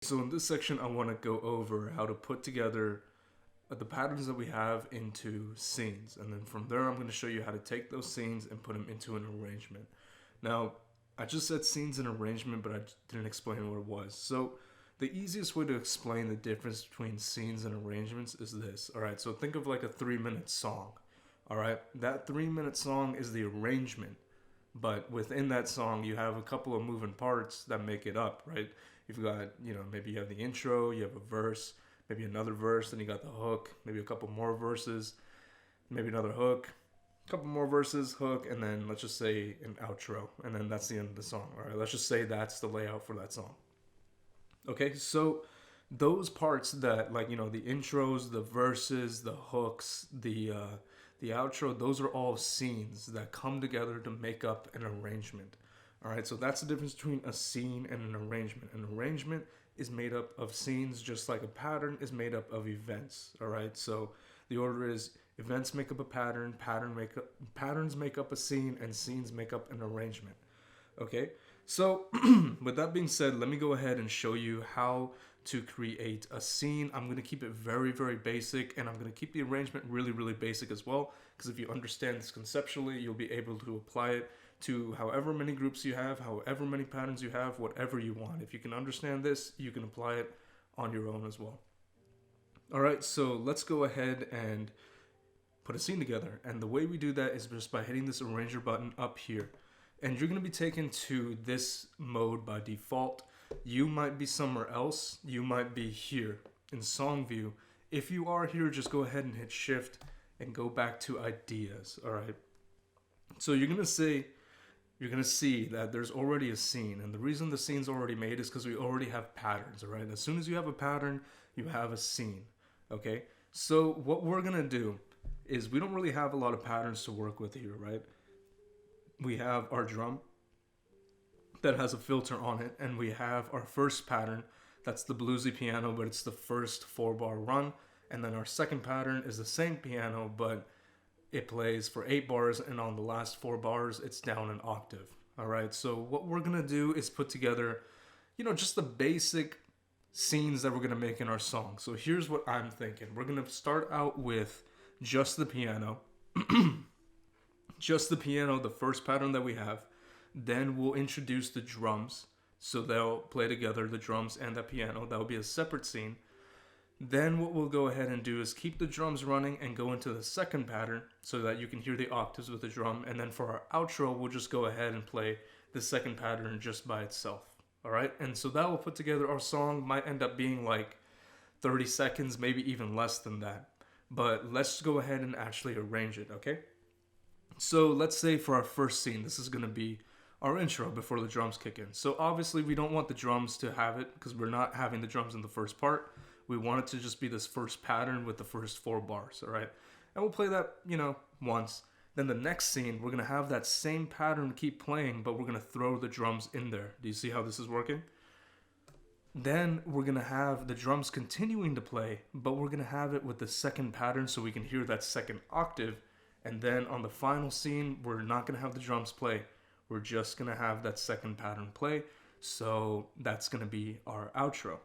So in this section, I want to go over how to put together the patterns that we have into scenes. And then from there, I'm going to show you how to take those scenes and put them into an arrangement. Now, I just said scenes and arrangement, but I didn't explain what it was. So the easiest way to explain the difference between scenes and arrangements is this. All right, so think of like a 3-minute song. All right, that 3-minute song is the arrangement. But within that song, you have a couple of moving parts that make it up, right? You've got, maybe you have the intro, you have a verse, maybe another verse, then you got the hook, maybe a couple more verses, maybe another hook, a couple more verses, hook, and then let's just say an outro, and then that's the end of the song. All right, let's just say that's the layout for that song. Okay, so those parts that, like, the intros, the verses, the hooks, the outro, those are all scenes that come together to make up an arrangement. All right, so that's the difference between a scene and an arrangement. An arrangement is made up of scenes, just like a pattern is made up of events. All right, so the order is events make up a pattern, patterns make up a scene, and scenes make up an arrangement. Okay, so with that being said, let me go ahead and show you how to create a scene. I'm going to keep it very, very basic, and I'm going to keep the arrangement really, really basic as well, because if you understand this conceptually, you'll be able to apply it to however many groups you have, however many patterns you have, whatever you want. If you can understand this, you can apply it on your own as well. All right, so let's go ahead and put a scene together. And the way we do that is just by hitting this arranger button up here. And you're going to be taken to this mode by default. You might be somewhere else. You might be here in song view. If you are here, just go ahead and hit shift and go back to ideas. All right. So you're going to see that there's already a scene. And the reason the scene's already made is because we already have patterns. All right. As soon as you have a pattern, you have a scene. Okay. So what we're going to do is we don't really have a lot of patterns to work with here, right? We have our drum that has a filter on it, and we have our first pattern, that's the bluesy piano, but it's the first 4-bar run, and then our second pattern is the same piano, but it plays for 8 bars, and on the last 4 bars, it's down an octave. All right, so what we're gonna do is put together, just the basic scenes that we're gonna make in our song. So here's what I'm thinking. We're gonna start out with just the piano, just the piano, the first pattern that we have. Then we'll introduce the drums. So they'll play together, the drums and the piano. That will be a separate scene. Then what we'll go ahead and do is keep the drums running and go into the second pattern so that you can hear the octaves with the drum. And then for our outro, we'll just go ahead and play the second pattern just by itself. All right? And so that will put together our song. Might end up being like 30 seconds, maybe even less than that. But let's go ahead and actually arrange it, okay? So let's say for our first scene, this is going to be our intro before the drums kick in. So obviously we don't want the drums to have it because we're not having the drums in the first part. We want it to just be this first pattern with the first 4 bars, all right? And we'll play that, once. Then the next scene, we're going to have that same pattern keep playing, but we're going to throw the drums in there. Do you see how this is working? Then we're going to have the drums continuing to play, but we're going to have it with the second pattern so we can hear that second octave. And then on the final scene, we're not going to have the drums play. We're just going to have that second pattern play. So that's going to be our outro.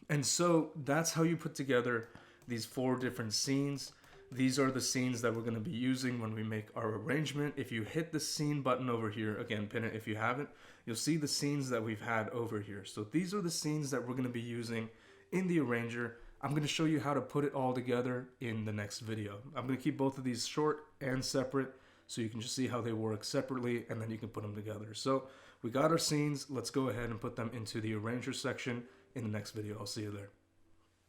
And so that's how you put together these 4 different scenes. These are the scenes that we're going to be using when we make our arrangement. If you hit the scene button over here, again, pin it if you haven't, you'll see the scenes that we've had over here. So these are the scenes that we're going to be using in the arranger. I'm going to show you how to put it all together in the next video. I'm going to keep both of these short and separate so you can just see how they work separately, and then you can put them together. So we got our scenes. Let's go ahead and put them into the arranger section in the next video. I'll see you there.